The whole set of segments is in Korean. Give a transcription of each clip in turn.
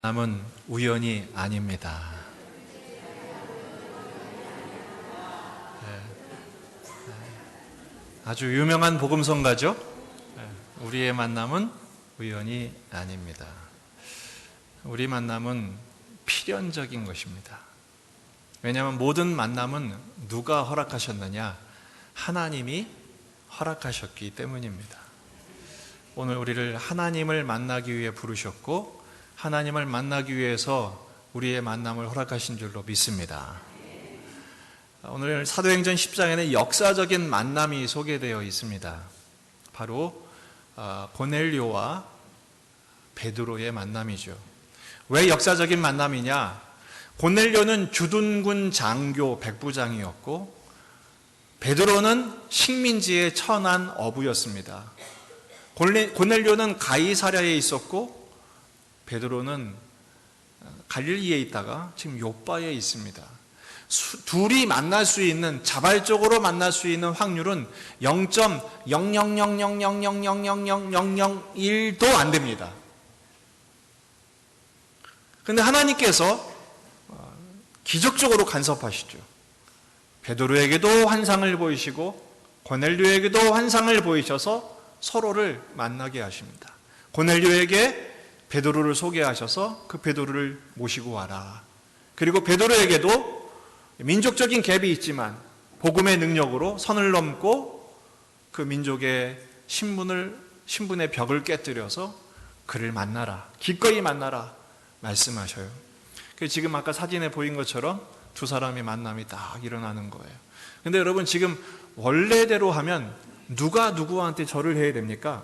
남은 우연이 아닙니다. 아주 유명한 복음성가죠. 우리의 만남은 우연이 아닙니다. 우리 만남은 필연적인 것입니다. 왜냐하면 모든 만남은 누가 허락하셨느냐? 하나님이 허락하셨기 때문입니다. 오늘 우리를 하나님을 만나기 위해 부르셨고 하나님을 만나기 위해서 우리의 만남을 허락하신 줄로 믿습니다. 오늘 사도행전 10장에는 역사적인 만남이 소개되어 있습니다. 바로 고넬료와 베드로의 만남이죠. 왜 역사적인 만남이냐? 고넬료는 주둔군 장교 백부장이었고 베드로는 식민지의 천한 어부였습니다. 고넬료는 가이사랴에 있었고 베드로는 갈릴리에 있다가 지금 요바에 있습니다. 둘이 만날 수 있는, 자발적으로 만날 수 있는 확률은 0.00000000001도 안 됩니다. 그런데 하나님께서 기적적으로 간섭하시죠. 베드로에게도 환상을 보이시고 고넬료에게도 환상을 보이셔서 서로를 만나게 하십니다. 고넬료에게 베드로를 소개하셔서 그 베드로를 모시고 와라. 그리고 베드로에게도 민족적인 갭이 있지만 복음의 능력으로 선을 넘고 그 민족의 신분의 벽을 깨뜨려서 그를 만나라, 기꺼이 만나라 말씀하셔요. 지금 아까 사진에 보인 것처럼 두 사람의 만남이 딱 일어나는 거예요. 근데 여러분, 지금 원래대로 하면 누가 누구한테 절을 해야 됩니까?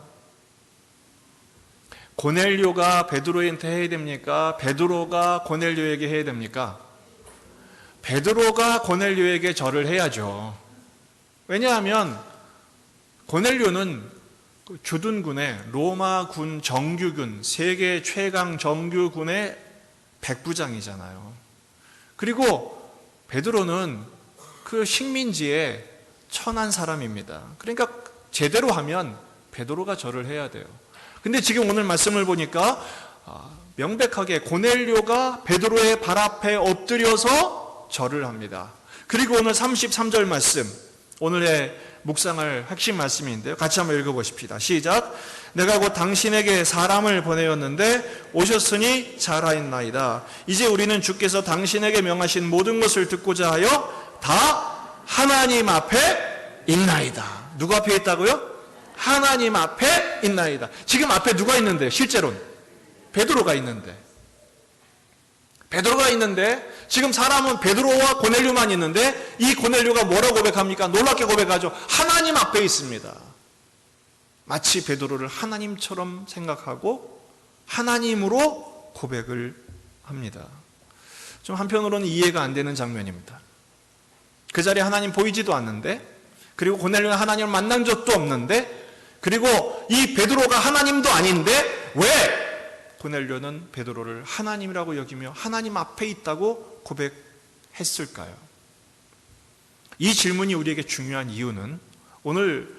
고넬료가 베드로한테 해야 됩니까? 베드로가 고넬료에게 해야 됩니까? 베드로가 고넬료에게 절을 해야죠. 왜냐하면 고넬료는 주둔군의 로마군 정규군, 세계 최강 정규군의 백부장이잖아요. 그리고 베드로는 그 식민지의 천한 사람입니다. 그러니까 제대로 하면 베드로가 절을 해야 돼요. 근데 지금 오늘 말씀을 보니까 명백하게 고넬료가 베드로의 발 앞에 엎드려서 절을 합니다. 그리고 오늘 33절 말씀, 오늘의 묵상할 핵심 말씀인데요. 같이 한번 읽어보십시다. 시작. 내가 곧 당신에게 사람을 보내었는데 오셨으니 잘하였나이다. 이제 우리는 주께서 당신에게 명하신 모든 것을 듣고자 하여 다 하나님 앞에 있나이다. 누구 앞에 있다고요? 하나님 앞에 있나이다. 지금 앞에 누가 있는데? 실제로는 베드로가 있는데 지금 사람은 베드로와 고넬료만 있는데 이 고넬료가 뭐라고 고백합니까? 놀랍게 고백하죠. 하나님 앞에 있습니다. 마치 베드로를 하나님처럼 생각하고 하나님으로 고백을 합니다. 좀 한편으로는 이해가 안 되는 장면입니다. 그 자리에 하나님 보이지도 않는데, 그리고 고넬료는 하나님을 만난 적도 없는데, 그리고 이 베드로가 하나님도 아닌데 왜 고넬료는 베드로를 하나님이라고 여기며 하나님 앞에 있다고 고백했을까요? 이 질문이 우리에게 중요한 이유는 오늘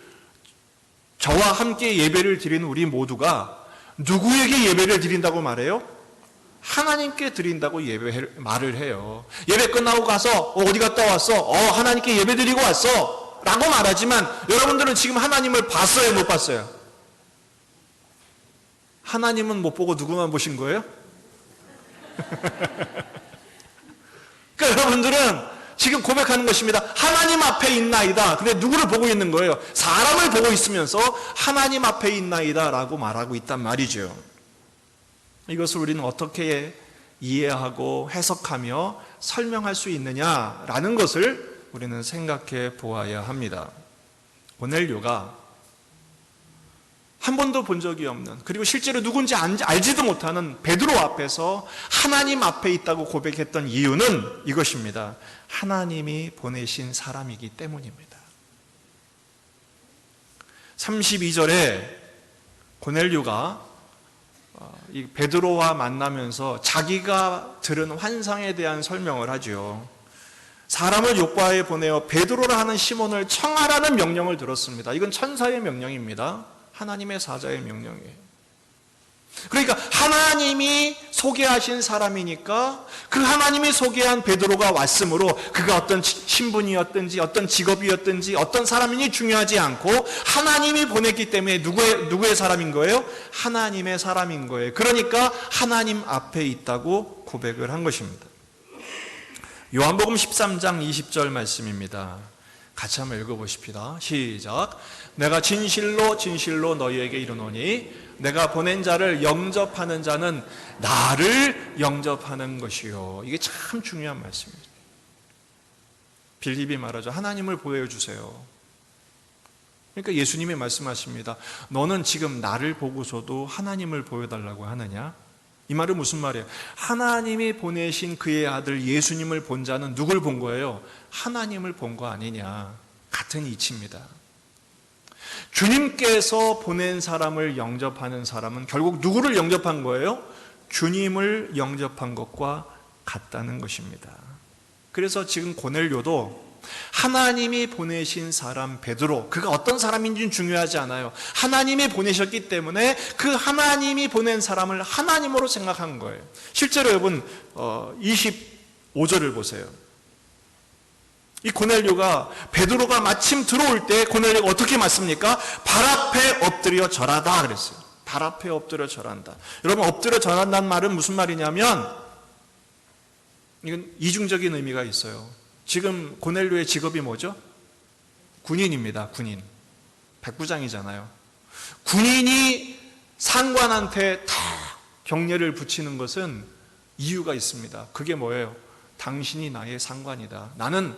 저와 함께 예배를 드리는 우리 모두가 누구에게 예배를 드린다고 말해요? 하나님께 드린다고 말을 해요. 예배 끝나고 가서 어디 갔다 왔어? 하나님께 예배 드리고 왔어 라고 말하지만 여러분들은 지금 하나님을 봤어요? 못 봤어요? 하나님은 못 보고 누구만 보신 거예요? 그러니까 여러분들은 지금 고백하는 것입니다. 하나님 앞에 있나이다. 근데 누구를 보고 있는 거예요? 사람을 보고 있으면서 하나님 앞에 있나이다 라고 말하고 있단 말이죠. 이것을 우리는 어떻게 이해하고 해석하며 설명할 수 있느냐라는 것을 우리는 생각해 보아야 합니다. 고넬료가 한 번도 본 적이 없는, 그리고 실제로 누군지 알지도 못하는 베드로 앞에서 하나님 앞에 있다고 고백했던 이유는 이것입니다. 하나님이 보내신 사람이기 때문입니다. 32절에 고넬료가 이 베드로와 만나면서 자기가 들은 환상에 대한 설명을 하죠. 사람을 요바에 보내어 베드로라 하는 시몬을 청하라는 명령을 들었습니다. 이건 천사의 명령입니다. 하나님의 사자의 명령이에요. 그러니까 하나님이 소개하신 사람이니까 그 하나님이 소개한 베드로가 왔으므로 그가 어떤 신분이었든지 어떤 직업이었든지 어떤 사람인지 중요하지 않고 하나님이 보냈기 때문에 누구의 사람인 거예요? 하나님의 사람인 거예요. 그러니까 하나님 앞에 있다고 고백을 한 것입니다. 요한복음 13장 20절 말씀입니다. 같이 한번 읽어보십시다. 시작. 내가 진실로 진실로 너희에게 이르노니 내가 보낸 자를 영접하는 자는 나를 영접하는 것이요. 이게 참 중요한 말씀입니다. 빌립이 말하죠. 하나님을 보여주세요. 그러니까 예수님이 말씀하십니다. 너는 지금 나를 보고서도 하나님을 보여달라고 하느냐? 이 말은 무슨 말이에요? 하나님이 보내신 그의 아들 예수님을 본 자는 누굴 본 거예요? 하나님을 본 거 아니냐? 같은 이치입니다. 주님께서 보낸 사람을 영접하는 사람은 결국 누구를 영접한 거예요? 주님을 영접한 것과 같다는 것입니다. 그래서 지금 고넬료도 하나님이 보내신 사람 베드로, 그가 어떤 사람인지는 중요하지 않아요. 하나님이 보내셨기 때문에 그 하나님이 보낸 사람을 하나님으로 생각한 거예요. 실제로 여러분 25절을 보세요. 이 고넬료가 베드로가 마침 들어올 때 고넬료가 어떻게 맞습니까? 발 앞에 엎드려 절하다 그랬어요. 발 앞에 엎드려 절한다. 여러분 엎드려 절한다는 말은 무슨 말이냐면 이건 이중적인 의미가 있어요. 지금 고넬료의 직업이 뭐죠? 군인입니다. 군인. 백부장이잖아요. 군인이 상관한테 다 경례를 붙이는 것은 이유가 있습니다. 그게 뭐예요? 당신이 나의 상관이다. 나는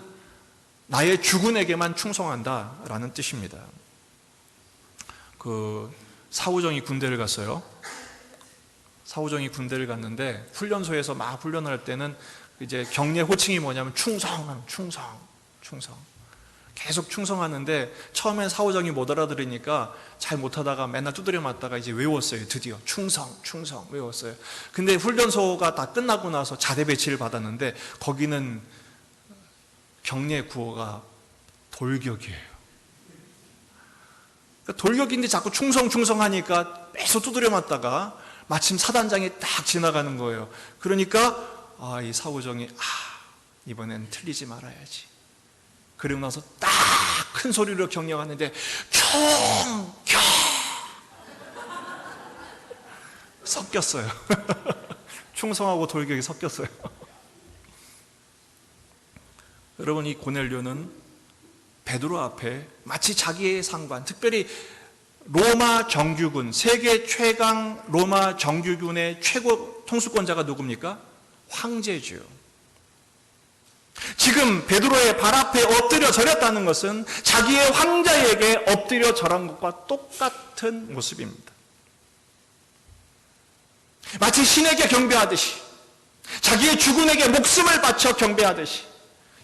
나의 주군에게만 충성한다 라는 뜻입니다. 사우정이 군대를 갔어요. 사우정이 군대를 갔는데 훈련소에서 막 훈련을 할 때는 이제 경례 호칭이 뭐냐면 충성. 계속 충성하는데 처음엔 사우정이 못 알아들으니까 잘 못하다가 맨날 두드려 맞다가 이제 외웠어요. 드디어 충성 외웠어요. 근데 훈련소가 다 끝나고 나서 자대 배치를 받았는데 거기는 경례 구호가 돌격이에요. 그러니까 돌격인데 자꾸 충성하니까 계속 두드려 맞다가 마침 사단장이 딱 지나가는 거예요. 그러니까 이 사우정이 이번엔 틀리지 말아야지. 그리고 나서 딱 큰 소리로 경영하는데 총격 섞였어요. 충성하고 돌격이 섞였어요. 여러분 이 고넬료는 베드로 앞에 마치 자기의 상관, 특별히 로마 정규군, 세계 최강 로마 정규군의 최고 통수권자가 누굽니까? 황제죠. 지금 베드로의 발 앞에 엎드려 절했다는 것은 자기의 황제에게 엎드려 절한 것과 똑같은 모습입니다. 마치 신에게 경배하듯이, 자기의 주군에게 목숨을 바쳐 경배하듯이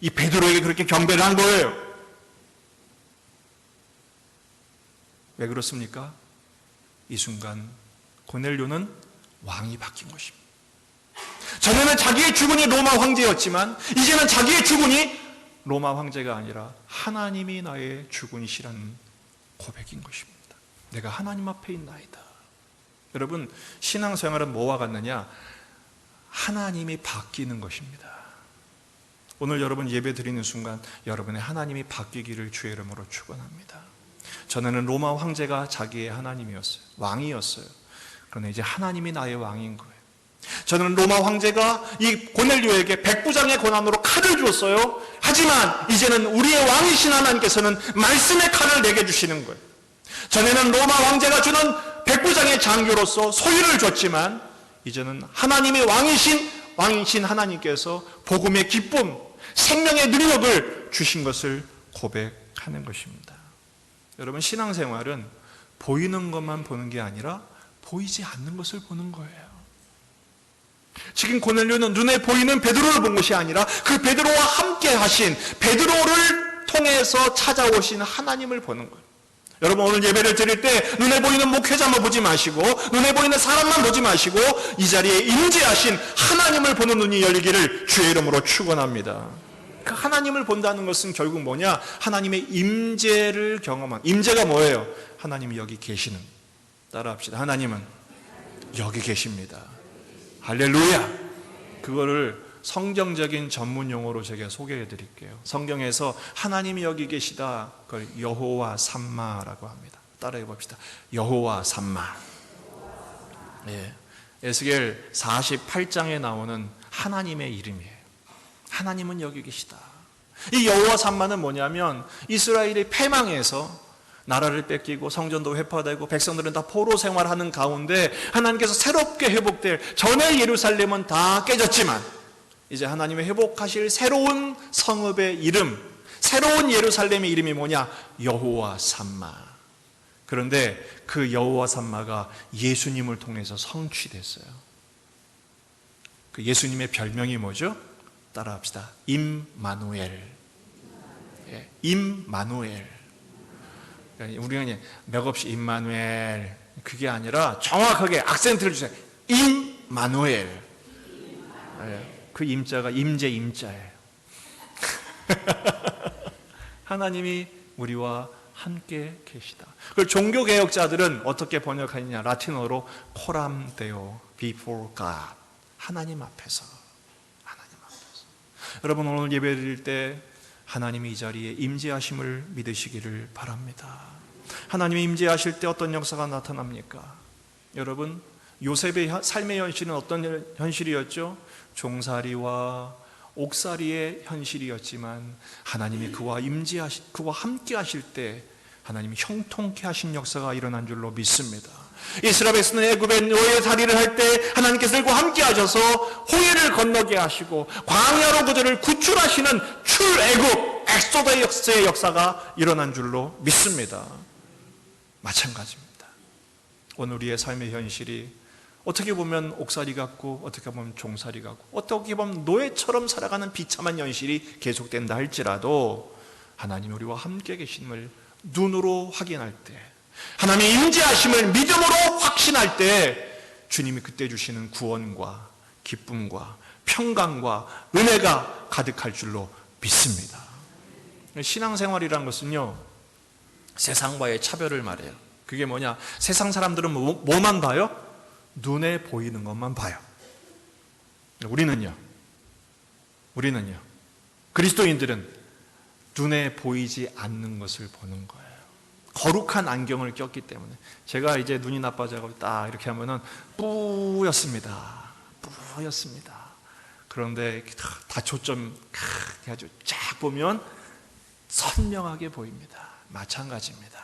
이 베드로에게 그렇게 경배를 한 거예요. 왜 그렇습니까? 이 순간 고넬료는 왕이 바뀐 것입니다. 전에는 자기의 주군이 로마 황제였지만 이제는 자기의 주군이 로마 황제가 아니라 하나님이 나의 주군이시라는 고백인 것입니다. 내가 하나님 앞에 있나이다. 여러분 신앙생활은 뭐와 같느냐? 하나님이 바뀌는 것입니다. 오늘 여러분 예배 드리는 순간 여러분의 하나님이 바뀌기를 주의 이름으로 축원합니다. 전에는 로마 황제가 자기의 하나님이었어요. 왕이었어요. 그러나 이제 하나님이 나의 왕인 거예요. 저는 로마 황제가 이 고넬료에게 백부장의 권한으로 칼을 주었어요. 하지만 이제는 우리의 왕이신 하나님께서는 말씀의 칼을 내게 주시는 거예요. 전에는 로마 황제가 주는 백부장의 장교로서 소유를 줬지만 이제는 하나님의 왕이신 하나님께서 복음의 기쁨, 생명의 능력을 주신 것을 고백하는 것입니다. 여러분 신앙생활은 보이는 것만 보는 게 아니라 보이지 않는 것을 보는 거예요. 지금 고넬료는 눈에 보이는 베드로를 본 것이 아니라 그 베드로와 함께 하신, 베드로를 통해서 찾아오신 하나님을 보는 거예요. 여러분 오늘 예배를 드릴 때 눈에 보이는 목회자만 보지 마시고 눈에 보이는 사람만 보지 마시고 이 자리에 임재하신 하나님을 보는 눈이 열리기를 주의 이름으로 축원합니다. 그 하나님을 본다는 것은 결국 뭐냐? 하나님의 임재를 경험한, 임재가 뭐예요? 하나님이 여기 계시는. 따라합시다. 하나님은 여기 계십니다. 할렐루야. 그거를 성경적인 전문 용어로 제가 소개해 드릴게요. 성경에서 하나님이 여기 계시다, 그걸 여호와 삼마라고 합니다. 따라해 봅시다. 여호와 삼마. 예. 에스겔 48장에 나오는 하나님의 이름이에요. 하나님은 여기 계시다. 이 여호와 삼마는 뭐냐면 이스라엘이 패망해서 나라를 뺏기고 성전도 회파되고 백성들은 다 포로 생활하는 가운데 하나님께서 새롭게 회복될, 전에 예루살렘은 다 깨졌지만 이제 하나님의 회복하실 새로운 성읍의 이름, 새로운 예루살렘의 이름이 뭐냐? 여호와 삼마. 그런데 그 여호와 삼마가 예수님을 통해서 성취됐어요. 그 예수님의 별명이 뭐죠? 따라합시다. 임마누엘. 예, 임마누엘. 우리가 그냥 맥없이 임마누엘, 그게 아니라 정확하게 악센트를 주세요. 임마누엘. 그 임자가 임재 임자예요. 하나님이 우리와 함께 계시다. 그걸 종교개혁자들은 어떻게 번역하느냐? 라틴어로 코람 데오, before God. 하나님 앞에서. 하나님 앞에서. 여러분, 오늘 예배 드릴 때 하나님이 이 자리에 임재하심을 믿으시기를 바랍니다. 하나님이 임재하실 때 어떤 역사가 나타납니까? 여러분, 요셉의 삶의 현실은 어떤 현실이었죠? 종살이와 옥살이의 현실이었지만 하나님이 그와 함께 하실 때 하나님이 형통케 하신 역사가 일어난 줄로 믿습니다. 이스라엘 백성은 애굽의 노예살이를 할 때 하나님께서 그들과 함께 하셔서 홍해를 건너게 하시고 광야로 그들을 구출하시는 출애굽 엑소더의 역사가 일어난 줄로 믿습니다. 마찬가지입니다. 오늘 우리의 삶의 현실이 어떻게 보면 옥살이 같고 어떻게 보면 종살이 같고 어떻게 보면 노예처럼 살아가는 비참한 현실이 계속된다 할지라도 하나님이 우리와 함께 계심을 눈으로 확인할 때, 하나님의 임재하심을 믿음으로 확신할 때 주님이 그때 주시는 구원과 기쁨과 평강과 은혜가 가득할 줄로 믿습니다. 신앙생활이라는 것은요, 세상과의 차별을 말해요. 그게 뭐냐? 세상 사람들은 뭐만 봐요? 눈에 보이는 것만 봐요. 우리는요, 그리스도인들은 눈에 보이지 않는 것을 보는 거예요. 거룩한 안경을 꼈기 때문에. 제가 이제 눈이 나빠져가지고 딱 이렇게 하면은 뿌였습니다. 그런데 다 초점 해가지고 쫙 보면 선명하게 보입니다. 마찬가지입니다.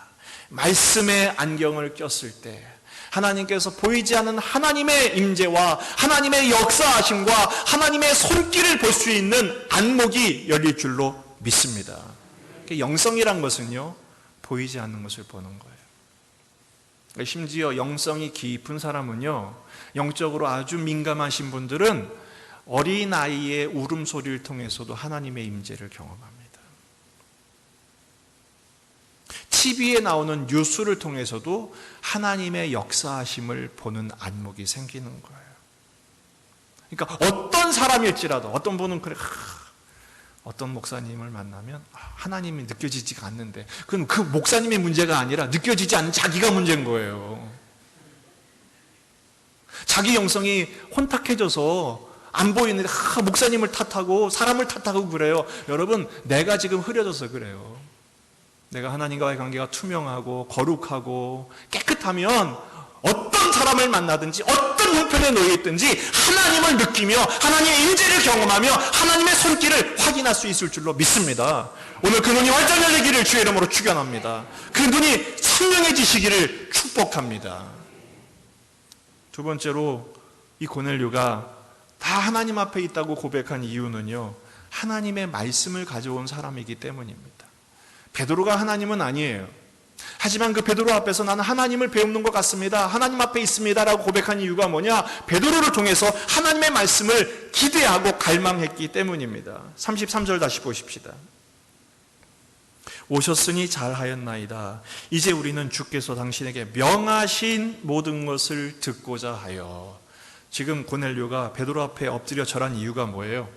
말씀의 안경을 꼈을 때 하나님께서 보이지 않는 하나님의 임재와 하나님의 역사하심과 하나님의 손길을 볼 수 있는 안목이 열릴 줄로 믿습니다. 영성이란 것은요, 보이지 않는 것을 보는 거예요. 심지어 영성이 깊은 사람은요, 영적으로 아주 민감하신 분들은 어린아이의 울음소리를 통해서도 하나님의 임재를 경험합니다. TV에 나오는 뉴스를 통해서도 하나님의 역사하심을 보는 안목이 생기는 거예요. 그러니까 어떤 사람일지라도, 어떤 분은 그래, 어떤 목사님을 만나면 하나님이 느껴지지가 않는데, 그건 그 목사님의 문제가 아니라 느껴지지 않는 자기가 문제인 거예요. 자기 영성이 혼탁해져서 안 보이는데 목사님을 탓하고 사람을 탓하고 그래요. 여러분, 내가 지금 흐려져서 그래요. 내가 하나님과의 관계가 투명하고 거룩하고 깨끗하면 어떤 사람을 만나든지 어떤 형편에 놓여 있든지 하나님을 느끼며 하나님의 임재를 경험하며 하나님의 손길을 확인할 수 있을 줄로 믿습니다. 오늘 그 눈이 활짝 열리기를 주의 이름으로 축원합니다. 그 눈이 선명해지시기를 축복합니다. 두 번째로, 이 고넬료가 다 하나님 앞에 있다고 고백한 이유는요, 하나님의 말씀을 가져온 사람이기 때문입니다. 베드로가 하나님은 아니에요. 하지만 그 베드로 앞에서 나는 하나님을 배우는 것 같습니다, 하나님 앞에 있습니다 라고 고백한 이유가 뭐냐? 베드로를 통해서 하나님의 말씀을 기대하고 갈망했기 때문입니다. 33절 다시 보십시다. 오셨으니 잘하였나이다. 이제 우리는 주께서 당신에게 명하신 모든 것을 듣고자 하여. 지금 고넬료가 베드로 앞에 엎드려 절한 이유가 뭐예요?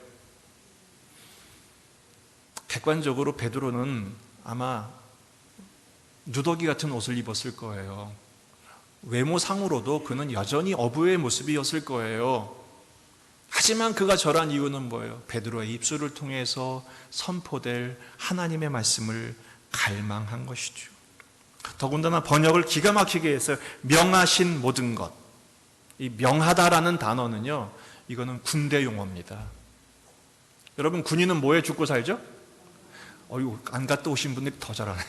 객관적으로 베드로는 아마 누더기 같은 옷을 입었을 거예요. 외모상으로도 그는 여전히 어부의 모습이었을 거예요. 하지만 그가 절한 이유는 뭐예요? 베드로의 입술을 통해서 선포될 하나님의 말씀을 갈망한 것이죠. 더군다나 번역을 기가 막히게 해서 명하신 모든 것. 이 명하다라는 단어는요, 이거는 군대 용어입니다. 여러분, 군인은 뭐에 죽고 살죠? 어이구, 안 갔다 오신 분들이 더 잘 알아요.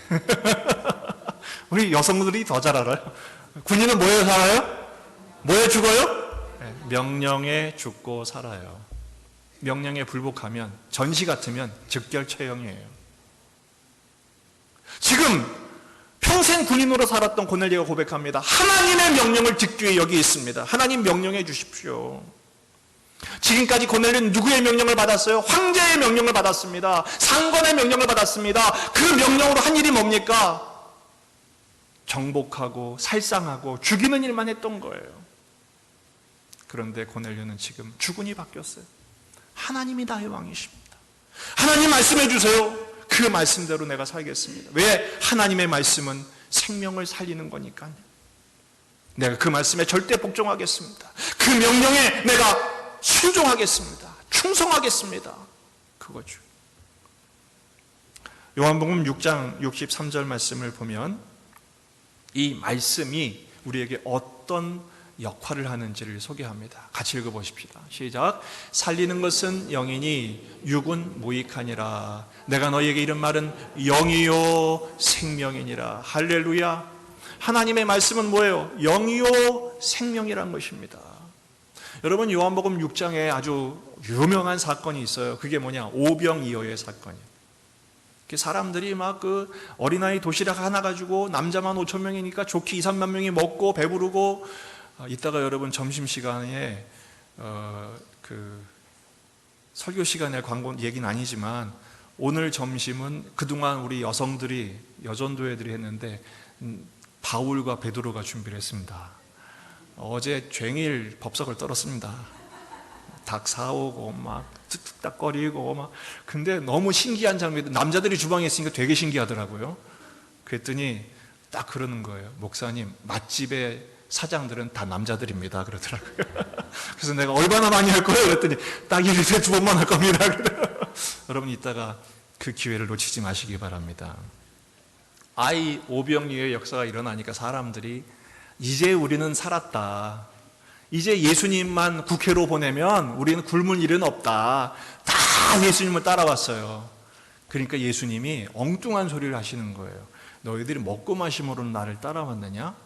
우리 여성들이 더 잘 알아요. 군인은 뭐에 살아요? 뭐에 죽어요? 네, 명령에 죽고 살아요. 명령에 불복하면, 전시 같으면 즉결처형이에요. 지금 평생 군인으로 살았던 고넬료가 고백합니다. 하나님의 명령을 듣기 위해 여기 있습니다. 하나님 명령해 주십시오. 지금까지 고넬료는 누구의 명령을 받았어요? 황제의 명령을 받았습니다. 상관의 명령을 받았습니다. 그 명령으로 한 일이 뭡니까? 정복하고 살상하고 죽이는 일만 했던 거예요. 그런데 고넬료는 지금 주군이 바뀌었어요. 하나님이 나의 왕이십니다. 하나님 말씀해 주세요. 그 말씀대로 내가 살겠습니다. 왜? 하나님의 말씀은 생명을 살리는 거니까요. 내가 그 말씀에 절대 복종하겠습니다. 그 명령에 내가 순종하겠습니다. 충성하겠습니다. 그거죠. 요한복음 6장 63절 말씀을 보면 이 말씀이 우리에게 어떤 역할을 하는지를 소개합니다. 같이 읽어보십시다. 시작. 살리는 것은 영이니 육은 무익하니라. 내가 너희에게 이른 말은 영이요 생명이니라. 할렐루야. 하나님의 말씀은 뭐예요? 영이요 생명이란 것입니다. 여러분, 요한복음 6장에 아주 유명한 사건이 있어요. 그게 뭐냐? 오병이어의 사건이에요. 사람들이 막 그 어린아이 도시락 하나 가지고 남자만 5천 명이니까 좋게 2, 3만 명이 먹고 배부르고, 이따가 여러분 점심시간에 그 설교 시간에 광고 얘기는 아니지만 오늘 점심은 그동안 우리 여성들이 여전도회들이 했는데 바울과 베드로가 준비를 했습니다. 어제 종일 법석을 떨었습니다. 닭 사오고 막 툭툭딱거리고 막. 근데 너무 신기한 장면이, 남자들이 주방에 있으니까 되게 신기하더라고요. 그랬더니 딱 그러는 거예요. 목사님, 맛집의 사장들은 다 남자들입니다. 그러더라고요. 그래서 내가 얼마나 많이 할 거예요? 그랬더니 딱 1일에 2번만 할 겁니다. 여러분, 이따가 그 기회를 놓치지 마시기 바랍니다. 아이 오병이어의 역사가 일어나니까 사람들이 이제 우리는 살았다. 이제 예수님만 국회로 보내면 우리는 굶을 일은 없다. 다 예수님을 따라왔어요. 그러니까 예수님이 엉뚱한 소리를 하시는 거예요. 너희들이 먹고 마심으로는 나를 따라왔느냐?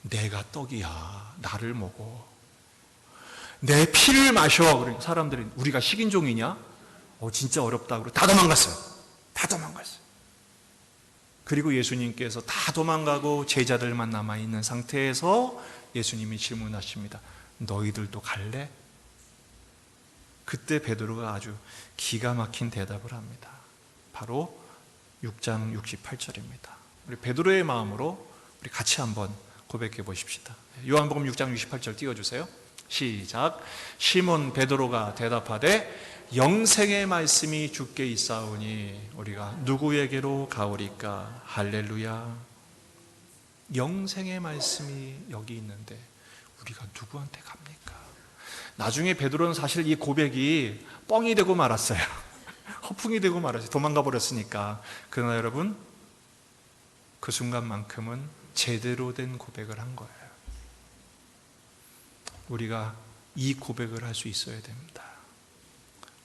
내가 떡이야. 나를 먹어. 내 피를 마셔. 그러니까 사람들이 우리가 식인종이냐? 진짜 어렵다. 그러고 다 도망갔어요. 다 도망갔어요. 그리고 예수님께서 다 도망가고 제자들만 남아있는 상태에서 예수님이 질문하십니다. 너희들도 갈래? 그때 베드로가 아주 기가 막힌 대답을 합니다. 바로 6장 68절입니다. 우리 베드로의 마음으로 우리 같이 한번 고백해 보십시다. 요한복음 6장 68절 띄워주세요. 시작. 시몬 베드로가 대답하되 영생의 말씀이 주께 있사오니 우리가 누구에게로 가오리까? 할렐루야. 영생의 말씀이 여기 있는데 우리가 누구한테 갑니까? 나중에 베드로는 사실 이 고백이 뻥이 되고 말았어요. 허풍이 되고 말았어요. 도망가 버렸으니까. 그러나 여러분, 그 순간만큼은 제대로 된 고백을 한 거예요. 우리가 이 고백을 할 수 있어야 됩니다.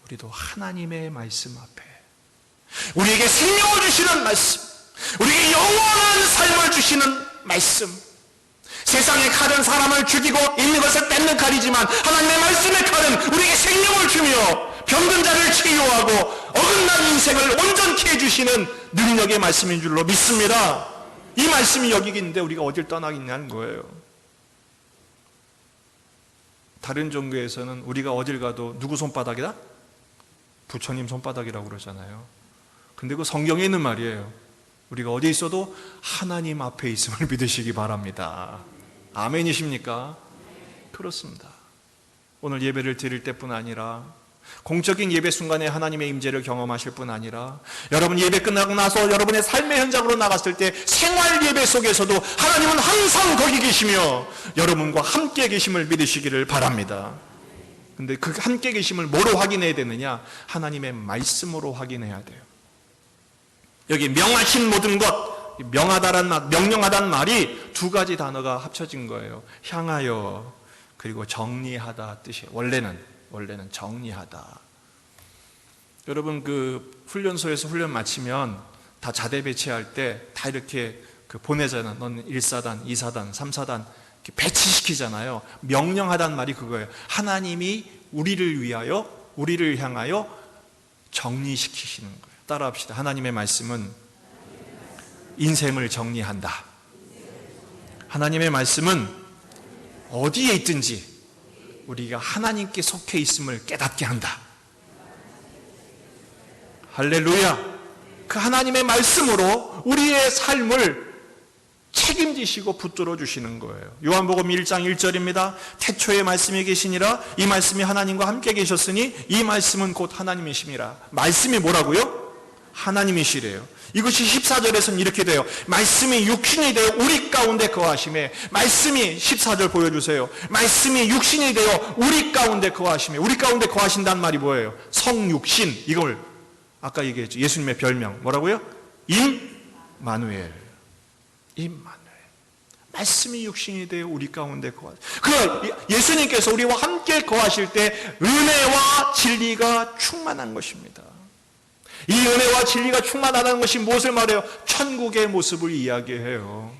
우리도 하나님의 말씀 앞에, 우리에게 생명을 주시는 말씀, 우리에게 영원한 삶을 주시는 말씀, 세상의 칼은 사람을 죽이고 있는 것을 뺏는 칼이지만 하나님의 말씀의 칼은 우리에게 생명을 주며 병든 자를 치유하고 어긋난 인생을 온전케 해주시는 능력의 말씀인 줄로 믿습니다. 이 말씀이 여기 있는데 우리가 어딜 떠나겠냐는 거예요. 다른 종교에서는 우리가 어딜 가도 누구 손바닥이다? 부처님 손바닥이라고 그러잖아요. 근데 그 성경에 있는 말이에요. 우리가 어디 있어도 하나님 앞에 있음을 믿으시기 바랍니다. 아멘이십니까? 그렇습니다. 오늘 예배를 드릴 때뿐 아니라 공적인 예배 순간에 하나님의 임재를 경험하실 뿐 아니라 여러분 예배 끝나고 나서 여러분의 삶의 현장으로 나갔을 때 생활 예배 속에서도 하나님은 항상 거기 계시며 여러분과 함께 계심을 믿으시기를 바랍니다. 근데 그 함께 계심을 뭐로 확인해야 되느냐? 하나님의 말씀으로 확인해야 돼요. 여기 명하신 모든 것, 명령하다는 말이 두 가지 단어가 합쳐진 거예요. 향하여 그리고 정리하다 뜻이에요. 원래는 정리하다. 여러분 그 훈련소에서 훈련 마치면 다 자대 배치할 때 다 이렇게 보내잖아요. 넌 1사단, 2사단, 3사단 이렇게 배치시키잖아요. 명령하다는 말이 그거예요. 하나님이 우리를 위하여, 우리를 향하여 정리시키시는 거예요. 따라합시다. 하나님의 말씀은 인생을 정리한다. 하나님의 말씀은 어디에 있든지 우리가 하나님께 속해 있음을 깨닫게 한다. 할렐루야. 그 하나님의 말씀으로 우리의 삶을 책임지시고 붙들어 주시는 거예요. 요한복음 1장 1절입니다. 태초에 말씀이 계시니라. 이 말씀이 하나님과 함께 계셨으니 이 말씀은 곧 하나님이심이라. 말씀이 뭐라고요? 하나님이시래요. 이것이 14절에서는 이렇게 돼요. 말씀이 육신이 되어 우리 가운데 거하심에. 말씀이 14절 보여주세요. 말씀이 육신이 되어 우리 가운데 거하심에. 우리 가운데 거하신다는 말이 뭐예요? 성육신. 이걸 아까 얘기했죠. 예수님의 별명 뭐라고요? 임마누엘. 임마누엘. 말씀이 육신이 되어 우리 가운데 거하심에. 그 예수님께서 우리와 함께 거하실 때 은혜와 진리가 충만한 것입니다. 이 은혜와 진리가 충만하다는 것이 무엇을 말해요? 천국의 모습을 이야기해요.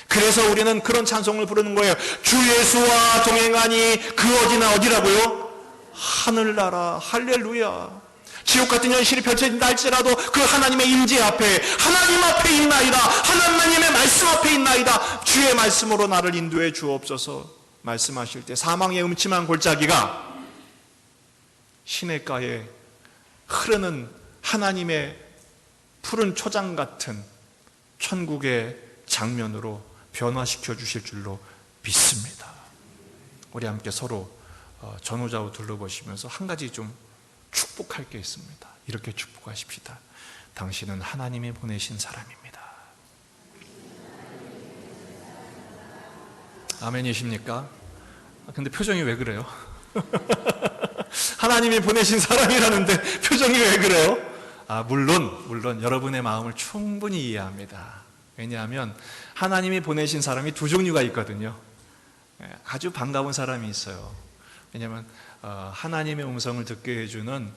그래서 우리는 그런 찬송을 부르는 거예요. 주 예수와 동행하니 그 어디나 어디라고요? 하늘나라. 할렐루야. 지옥 같은 현실이 펼쳐진다 할지라도 그 하나님의 임재 앞에, 하나님 앞에 있나이다. 하나님의 말씀 앞에 있나이다. 주의 말씀으로 나를 인도해 주옵소서 말씀하실 때 사망의 음침한 골짜기가 시냇가에 흐르는 하나님의 푸른 초장 같은 천국의 장면으로 변화시켜 주실 줄로 믿습니다. 우리 함께 서로 전후좌우 둘러보시면서 한 가지 좀 축복할 게 있습니다. 이렇게 축복하십시다. 당신은 하나님이 보내신 사람입니다. 아멘이십니까? 근데 표정이 왜 그래요? 하나님이 보내신 사람이라는데 표정이 왜 그래요? 물론 여러분의 마음을 충분히 이해합니다. 왜냐하면 하나님이 보내신 사람이 두 종류가 있거든요. 아주 반가운 사람이 있어요. 왜냐하면 하나님의 음성을 듣게 해주는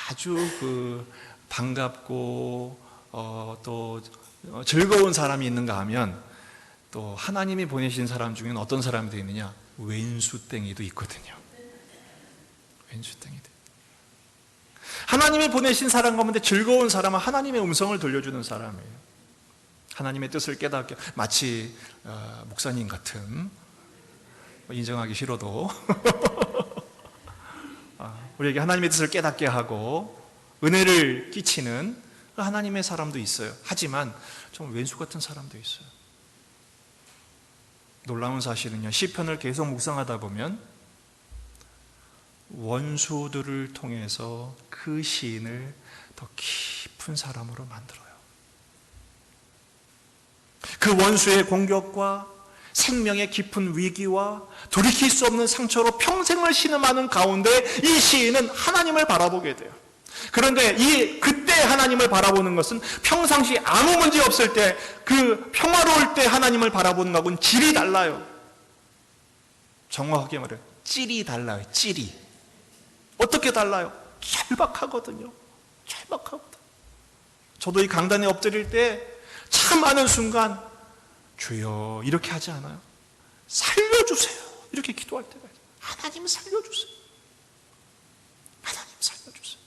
아주 반갑고 또 즐거운 사람이 있는가 하면 또 하나님이 보내신 사람 중에는 어떤 사람이 되어 있느냐? 왼수땡이도 있거든요. 왼수땡이도. 하나님이 보내신 사람 가운데 즐거운 사람은 하나님의 음성을 들려주는 사람이에요. 하나님의 뜻을 깨닫게, 마치 목사님 같은, 인정하기 싫어도 우리에게 하나님의 뜻을 깨닫게 하고 은혜를 끼치는 하나님의 사람도 있어요. 하지만 좀 왼수 같은 사람도 있어요. 놀라운 사실은요, 시편을 계속 묵상하다 보면 원수들을 통해서 그 시인을 더 깊은 사람으로 만들어요. 그 원수의 공격과 생명의 깊은 위기와 돌이킬 수 없는 상처로 평생을 신음하는 가운데 이 시인은 하나님을 바라보게 돼요. 그런데 그때 하나님을 바라보는 것은 평상시 아무 문제 없을 때, 그 평화로울 때 하나님을 바라보는 것하고는 질이 달라요. 정확하게 말해요. 찔이 달라요. 찔이. 어떻게 달라요? 절박하거든요. 절박하거든. 저도 이 강단에 엎드릴 때 참 많은 순간 주여 이렇게 하지 않아요? 살려주세요. 이렇게 기도할 때가 있어요. 하나님 살려주세요. 하나님 살려주세요.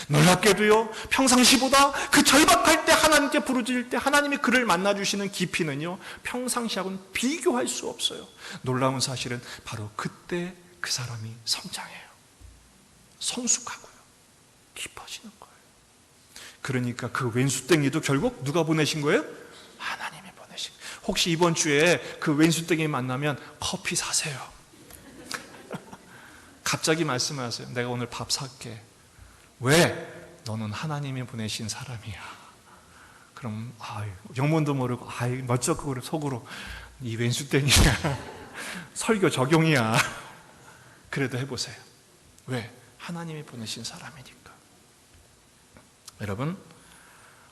놀랍게도요, 평상시보다 그 절박할 때 하나님께 부르짖을 때 하나님이 그를 만나주시는 깊이는요, 평상시하고는 비교할 수 없어요. 놀라운 사실은 바로 그때 그 사람이 성장해요. 성숙하고요. 깊어지는 거예요. 그러니까 그 왼수땡이도 결국 누가 보내신 거예요? 하나님이 보내신 거예요. 혹시 이번 주에 그 왼수땡이 만나면 커피 사세요. 갑자기 말씀하세요. 내가 오늘 밥 살게. 왜? 너는 하나님이 보내신 사람이야. 그럼 영문도 모르고 멋쩍고 속으로 이 왼수 땡이야. 설교 적용이야. 그래도 해보세요. 왜? 하나님이 보내신 사람이니까. 여러분,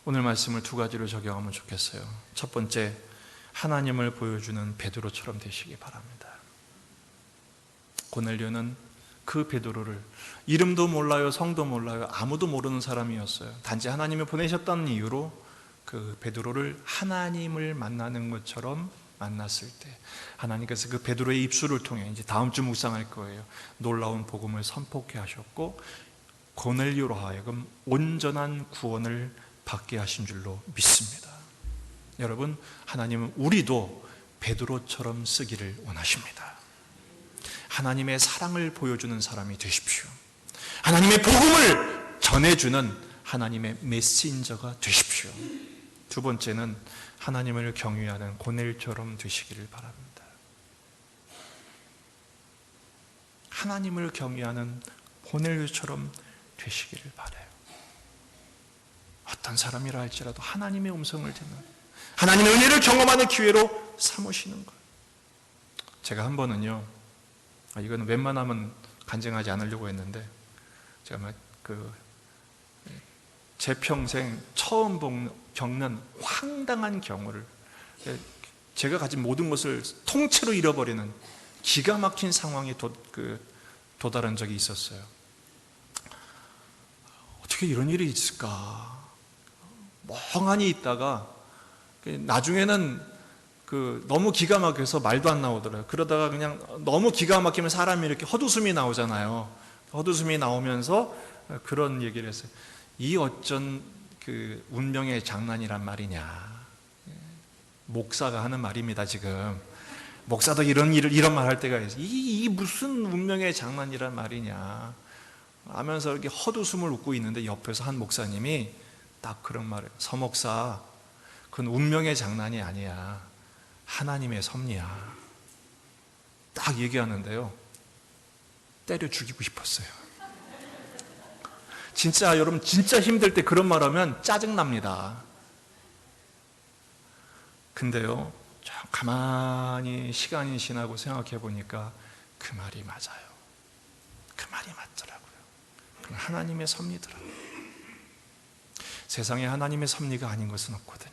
오늘 말씀을 두 가지로 적용하면 좋겠어요. 첫 번째, 하나님을 보여주는 베드로처럼 되시기 바랍니다. 고넬료는 그 베드로를 이름도 몰라요, 성도 몰라요, 아무도 모르는 사람이었어요. 단지 하나님이 보내셨다는 이유로 그 베드로를 하나님을 만나는 것처럼 만났을 때 하나님께서 그 베드로의 입술을 통해 이제 다음 주 묵상할 거예요. 놀라운 복음을 선포케 하셨고 고넬료로 하여금 온전한 구원을 받게 하신 줄로 믿습니다. 여러분, 하나님은 우리도 베드로처럼 쓰기를 원하십니다. 하나님의 사랑을 보여주는 사람이 되십시오. 하나님의 복음을 전해주는 하나님의 메신저가 되십시오. 두 번째는 하나님을 경외하는 고넬처럼 되시기를 바랍니다. 하나님을 경외하는 고넬처럼 되시기를 바라요. 어떤 사람이라 할지라도 하나님의 음성을 듣는, 하나님의 은혜를 경험하는 기회로 삼으시는 것. 제가 한 번은요, 이거는 웬만하면 간증하지 않으려고 했는데, 제가 제 평생 처음 겪는 황당한 경우를, 제가 가진 모든 것을 통째로 잃어버리는 기가 막힌 상황에 도달한 적이 있었어요. 어떻게 이런 일이 있을까? 멍하니 있다가 나중에는 너무 기가 막혀서 말도 안 나오더라고요. 그러다가 그냥 너무 기가 막히면 사람이 이렇게 헛웃음이 나오잖아요. 헛웃음이 나오면서 그런 얘기를 했어요. 이 어쩐 운명의 장난이란 말이냐. 목사가 하는 말입니다, 지금. 목사도 이런 말 할 때가 있어요. 이 무슨 운명의 장난이란 말이냐 하면서 이렇게 헛웃음을 웃고 있는데 옆에서 한 목사님이 딱 그런 말을 해요. 서목사, 그건 운명의 장난이 아니야. 하나님의 섭리야. 딱 얘기하는데요, 때려 죽이고 싶었어요. 진짜 여러분, 진짜 힘들 때 그런 말 하면 짜증납니다. 근데요, 가만히 시간이 지나고 생각해 보니까 그 말이 맞아요. 그 말이 맞더라고요. 그건 하나님의 섭리더라고요. 세상에 하나님의 섭리가 아닌 것은 없거든요.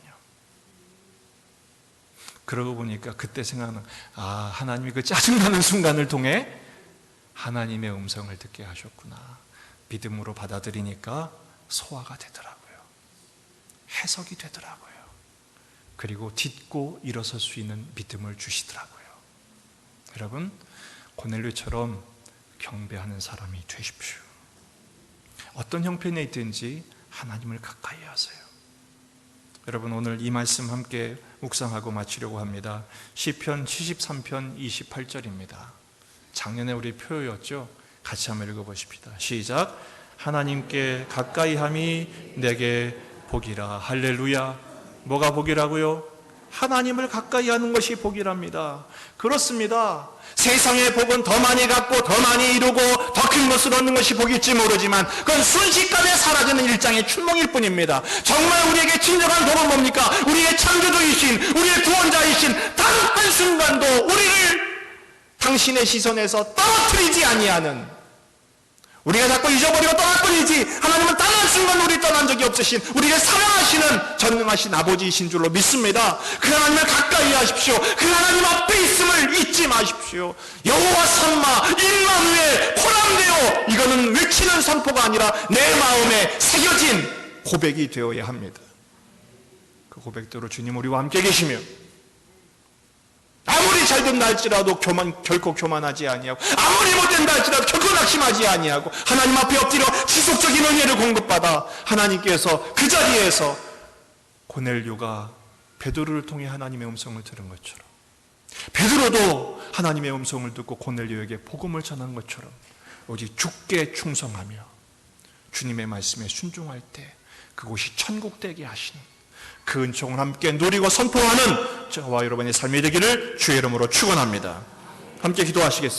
그러고 보니까 그때 생각나는, 하나님이 그 짜증나는 순간을 통해 하나님의 음성을 듣게 하셨구나. 믿음으로 받아들이니까 소화가 되더라고요. 해석이 되더라고요. 그리고 딛고 일어설 수 있는 믿음을 주시더라고요. 여러분, 고넬료처럼 경배하는 사람이 되십시오. 어떤 형편에 있든지 하나님을 가까이 하세요. 여러분, 오늘 이 말씀 함께 묵상하고 마치려고 합니다. 시편 73편 28절입니다. 작년에 우리 표였죠? 같이 한번 읽어보십시다. 시작. 하나님께 가까이함이 내게 복이라. 할렐루야. 뭐가 복이라고요? 하나님을 가까이 하는 것이 복이랍니다. 그렇습니다. 세상의 복은 더 많이 갖고 더 많이 이루고 더 큰 것을 얻는 것이 복일지 모르지만 그건 순식간에 사라지는 일장의 춘몽일 뿐입니다. 정말 우리에게 진정한 복은 뭡니까? 우리의 창조주이신, 우리의 구원자이신 단 한순간도 우리를 당신의 시선에서 떨어뜨리지 아니하는, 우리가 자꾸 잊어버리고 떠날 뿐이지 하나님은 단 한순간 우리 떠난 적이 없으신, 우리를 사랑하시는 전능하신 아버지이신 줄로 믿습니다. 그 하나님을 가까이 하십시오. 그 하나님 앞에 있음을 잊지 마십시오. 여호와 삼마 임마누엘 호람되어, 이거는 외치는 선포가 아니라 내 마음에 새겨진 고백이 되어야 합니다. 그 고백대로 주님 우리와 함께 계시며 아무리 잘된다 할지라도 결코 교만하지 아니하고, 아무리 못된다 할지라도 결코 낙심하지 아니하고, 하나님 앞에 엎드려 지속적인 은혜를 공급받아 하나님께서 그 자리에서 고넬료가 베드로를 통해 하나님의 음성을 들은 것처럼, 베드로도 하나님의 음성을 듣고 고넬료에게 복음을 전한 것처럼 오직 주께 충성하며 주님의 말씀에 순종할 때 그곳이 천국 되게 하시는 그 은총을 함께 누리고 선포하는 저와 여러분의 삶이 되기를 주의 이름으로 축원합니다. 함께 기도하시겠습니다.